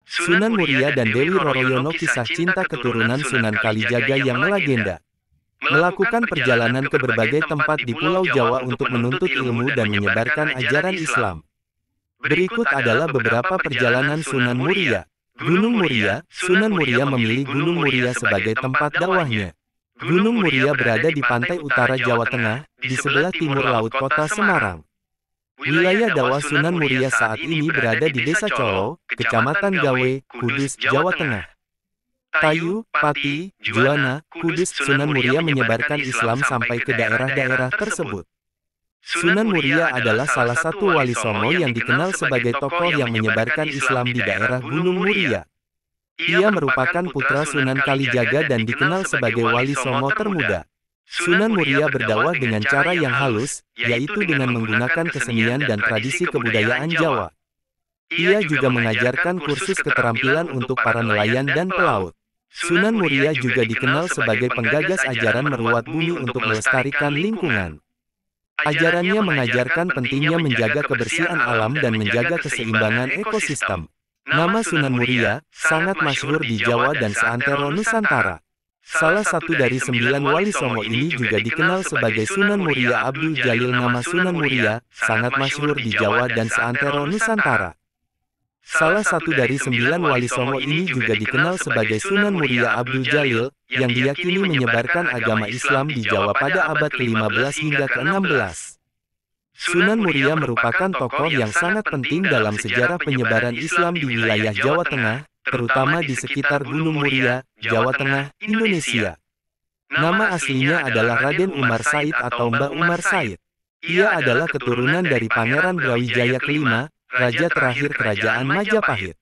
Sunan Muria dan Dewi Roroyono, kisah cinta keturunan Sunan Kalijaga yang melegenda. Melakukan perjalanan ke berbagai tempat di Pulau Jawa untuk menuntut ilmu dan menyebarkan ajaran Islam. Berikut adalah beberapa perjalanan Sunan Muria. Gunung Muria. Sunan Muria memilih Gunung Muria sebagai tempat dakwahnya. Gunung Muria berada di pantai utara Jawa Tengah, di sebelah timur laut kota Semarang. Wilayah dakwah Sunan Muria saat ini berada di Desa Colo, Kecamatan Gawe, Kudus, Jawa Tengah. Tayu, Pati, Juwana, Kudus. Sunan Muria menyebarkan Islam sampai ke daerah-daerah tersebut. Sunan Muria adalah salah satu wali songo yang dikenal sebagai tokoh yang menyebarkan Islam di daerah Gunung Muria. Ia merupakan putra Sunan Kalijaga dan dikenal sebagai wali songo termuda. Sunan Muria berdakwah dengan cara yang halus, yaitu dengan menggunakan kesenian dan tradisi kebudayaan Jawa. Ia juga mengajarkan kursus keterampilan untuk para nelayan dan pelaut. Sunan Muria juga dikenal sebagai penggagas ajaran merawat bumi untuk melestarikan lingkungan. Ajarannya mengajarkan pentingnya menjaga kebersihan alam dan menjaga keseimbangan ekosistem. Nama Sunan Muria sangat masyhur di Jawa dan seantero Nusantara. Salah satu dari 9 wali songo ini juga dikenal sebagai Sunan Muria Abdul Jalil. Nama Sunan Muria sangat masyhur di Jawa dan seantero Nusantara. Salah satu dari 9 wali songo ini juga dikenal sebagai Sunan Muria Abdul Jalil, yang diyakini menyebarkan agama Islam di Jawa pada abad ke-15 hingga ke-16. Sunan Muria merupakan tokoh yang sangat penting dalam sejarah penyebaran Islam di wilayah Jawa Tengah, terutama di sekitar Gunung Muria, Jawa Tengah, Indonesia. Nama aslinya adalah Raden Umar Said atau Mbah Umar Said. Ia adalah keturunan dari Pangeran Brawijaya kelima, raja terakhir Kerajaan Majapahit.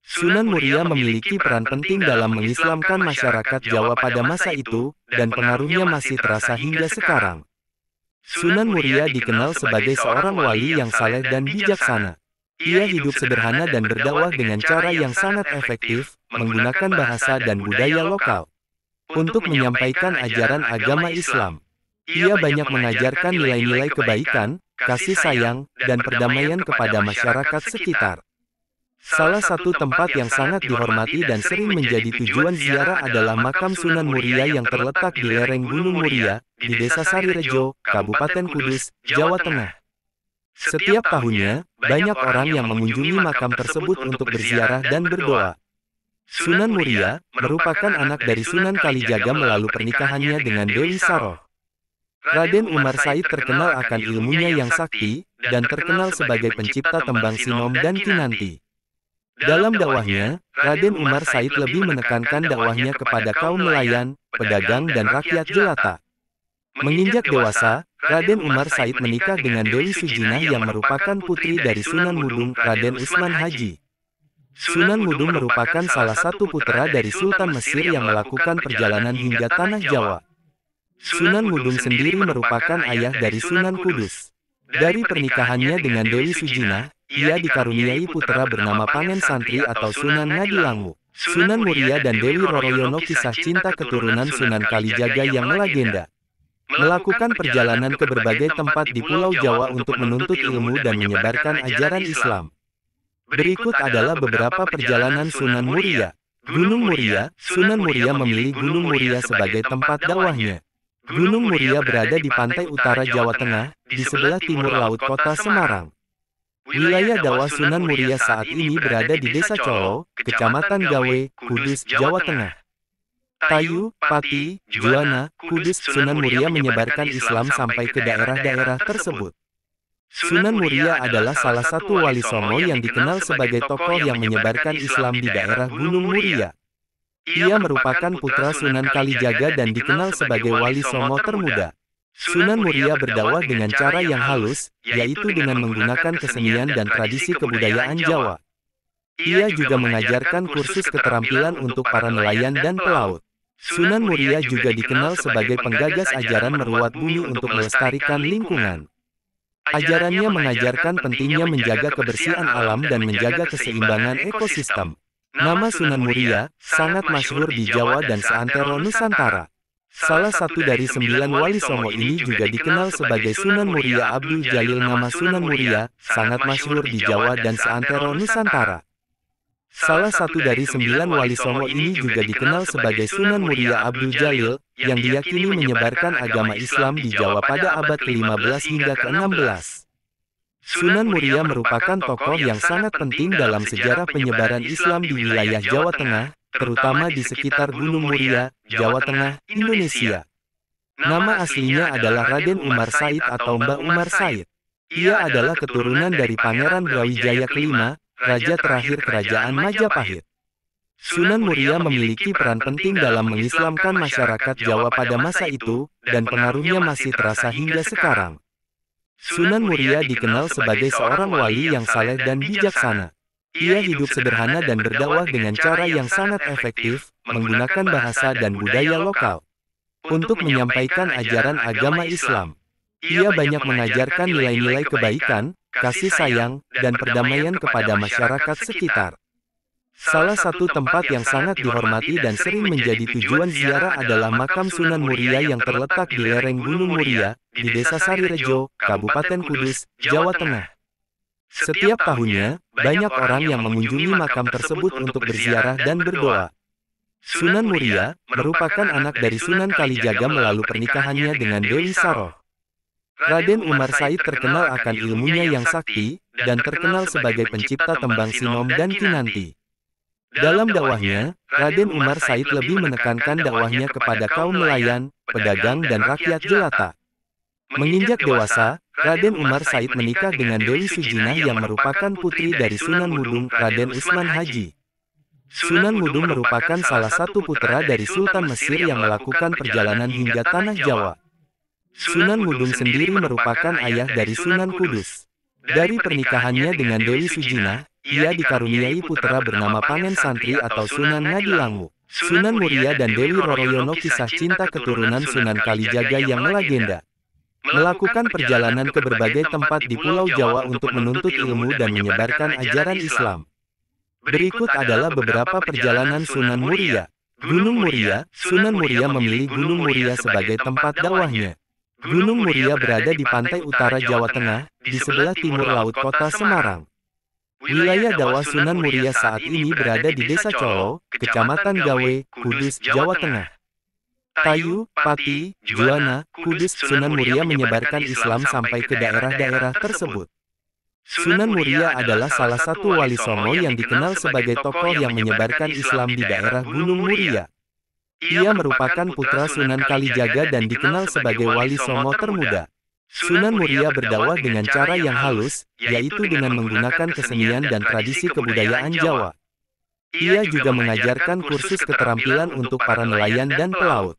Sunan Muria memiliki peran penting dalam mengislamkan masyarakat Jawa pada masa itu, dan pengaruhnya masih terasa hingga sekarang. Sunan Muria dikenal sebagai seorang wali yang saleh dan bijaksana. Ia hidup sederhana dan berdakwah dengan cara yang sangat efektif, menggunakan bahasa dan budaya lokal untuk menyampaikan ajaran agama Islam. Ia banyak mengajarkan nilai-nilai kebaikan, kasih sayang, dan perdamaian kepada masyarakat sekitar. Salah satu tempat yang sangat dihormati dan sering menjadi tujuan ziarah adalah makam Sunan Muria yang terletak di lereng Gunung Muria, di Desa Sarirejo, Kabupaten Kudus, Jawa Tengah. Setiap tahunnya, banyak orang yang mengunjungi makam tersebut untuk berziarah dan berdoa. Sunan Muria merupakan anak dari Sunan Kalijaga melalui pernikahannya dengan Dewi Saroh. Raden Umar Said terkenal akan ilmunya yang sakti, dan terkenal sebagai pencipta tembang Sinom dan Kinanti. Dalam dakwahnya, Raden Umar Said lebih menekankan dakwahnya kepada kaum nelayan, pedagang dan rakyat jelata. Menginjak dewasa, Raden Umar Said menikah dengan Dewi Sujinah yang merupakan putri dari Sunan Mudung, Raden Usman Haji. Sunan Mudung merupakan salah satu putra dari Sultan Mesir yang melakukan perjalanan hingga Tanah Jawa. Sunan Mudung sendiri merupakan ayah dari Sunan Kudus. Dari pernikahannya dengan Dewi Sujinah, ia dikaruniai putra bernama Pangen Santri atau Sunan Ngadilangu. Sunan Muria dan Dewi Roroyono, kisah cinta keturunan Sunan Kalijaga yang melegenda. Melakukan perjalanan ke berbagai tempat di Pulau Jawa untuk menuntut ilmu dan menyebarkan ajaran Islam. Berikut adalah beberapa perjalanan Sunan Muria. Gunung Muria. Sunan Muria memilih Gunung Muria sebagai tempat dakwahnya. Gunung Muria berada di pantai utara Jawa Tengah, di sebelah timur laut kota Semarang. Wilayah dakwah Sunan Muria saat ini berada di Desa Colo, Kecamatan Gawe, Kudus, Jawa Tengah. Tayu, Pati, Juwana, Kudus. Sunan Muria menyebarkan Islam sampai ke daerah-daerah tersebut. Sunan Muria adalah salah satu wali songo yang dikenal sebagai tokoh yang menyebarkan Islam di daerah Gunung Muria. Ia merupakan putra Sunan Kalijaga dan dikenal sebagai wali songo termuda. Sunan Muria berdakwah dengan cara yang halus, yaitu dengan menggunakan kesenian dan tradisi kebudayaan Jawa. Ia juga mengajarkan kursus keterampilan untuk para nelayan dan pelaut. Sunan Muria juga dikenal sebagai penggagas ajaran merawat bumi untuk melestarikan lingkungan. Ajarannya mengajarkan pentingnya menjaga kebersihan alam dan menjaga keseimbangan ekosistem. Nama Sunan Muria sangat masyhur di Jawa dan seantero Nusantara. Salah satu dari 9 wali songo ini juga dikenal sebagai Sunan Muria Abdul Jalil. Nama Sunan Muria sangat masyhur di Jawa dan seantero Nusantara. Salah satu dari 9 wali Songo ini juga dikenal sebagai Sunan Muria Abdul Jalil, yang diyakini menyebarkan agama Islam di Jawa pada abad ke-15 hingga ke-16. Sunan Muria merupakan tokoh yang sangat penting dalam sejarah penyebaran Islam di wilayah Jawa Tengah, terutama di sekitar Gunung Muria, Jawa Tengah, Indonesia. Nama aslinya adalah Raden Umar Said atau Mbah Umar Said. Ia adalah keturunan dari Pangeran Brawijaya kelima, raja terakhir Kerajaan Majapahit. Sunan Muria memiliki peran penting dalam mengislamkan masyarakat Jawa pada masa itu, dan pengaruhnya masih terasa hingga sekarang. Sunan Muria dikenal sebagai seorang wali yang saleh dan bijaksana. Ia hidup sederhana dan berdakwah dengan cara yang sangat efektif, menggunakan bahasa dan budaya lokal untuk menyampaikan ajaran agama Islam. Ia banyak mengajarkan nilai-nilai kebaikan, kasih sayang, dan perdamaian kepada masyarakat sekitar. Salah satu tempat yang sangat dihormati dan sering menjadi tujuan ziarah adalah makam Sunan Muria yang terletak di lereng Gunung Muria, di Desa Sarirejo, Kabupaten Kudus, Jawa Tengah. Setiap tahunnya, banyak orang yang mengunjungi makam tersebut untuk berziarah dan berdoa. Sunan Muria merupakan anak dari Sunan Kalijaga melalui pernikahannya dengan Dewi Saroh. Raden Umar Said terkenal akan ilmunya yang sakti, dan terkenal sebagai pencipta tembang sinom dan kinanti. Dalam dakwahnya, Raden Umar Said lebih menekankan dakwahnya kepada kaum nelayan, pedagang dan rakyat jelata. Menginjak dewasa, Raden Umar Said menikah dengan Dewi Sujinah yang merupakan putri dari Sunan Mudung, Raden Usman Haji. Sunan Mudung merupakan salah satu putra dari Sultan Mesir yang melakukan perjalanan hingga Tanah Jawa. Sunan Mudung sendiri merupakan ayah dari Sunan Kudus. Dari pernikahannya dengan Dewi Sujinah, ia dikaruniai putra bernama Pangen Santri atau Sunan Ngadilangu. Sunan Muria dan Dewi Roroyono kisah cinta keturunan Sunan Kalijaga yang melegenda. Melakukan perjalanan ke berbagai tempat di Pulau Jawa untuk menuntut ilmu dan menyebarkan ajaran Islam. Berikut adalah beberapa perjalanan Sunan Muria. Gunung Muria, Sunan Muria memilih Gunung Muria sebagai tempat dakwahnya. Gunung Muria berada di pantai utara Jawa Tengah, di sebelah timur laut kota Semarang. Wilayah dakwah Sunan Muria saat ini berada di Desa Colo, Kecamatan Gawe, Kudus, Jawa Tengah. Tayu, Pati, Juwana, Kudus. Sunan Muria menyebarkan Islam sampai ke daerah-daerah tersebut. Sunan Muria adalah salah satu wali Songo yang dikenal sebagai tokoh yang menyebarkan Islam di daerah Gunung Muria. Ia merupakan putra Sunan Kalijaga dan dikenal sebagai wali Songo termuda. Sunan Muria berdakwah dengan cara yang halus, yaitu dengan menggunakan kesenian dan tradisi kebudayaan Jawa. Ia juga mengajarkan kursus keterampilan untuk para nelayan dan pelaut.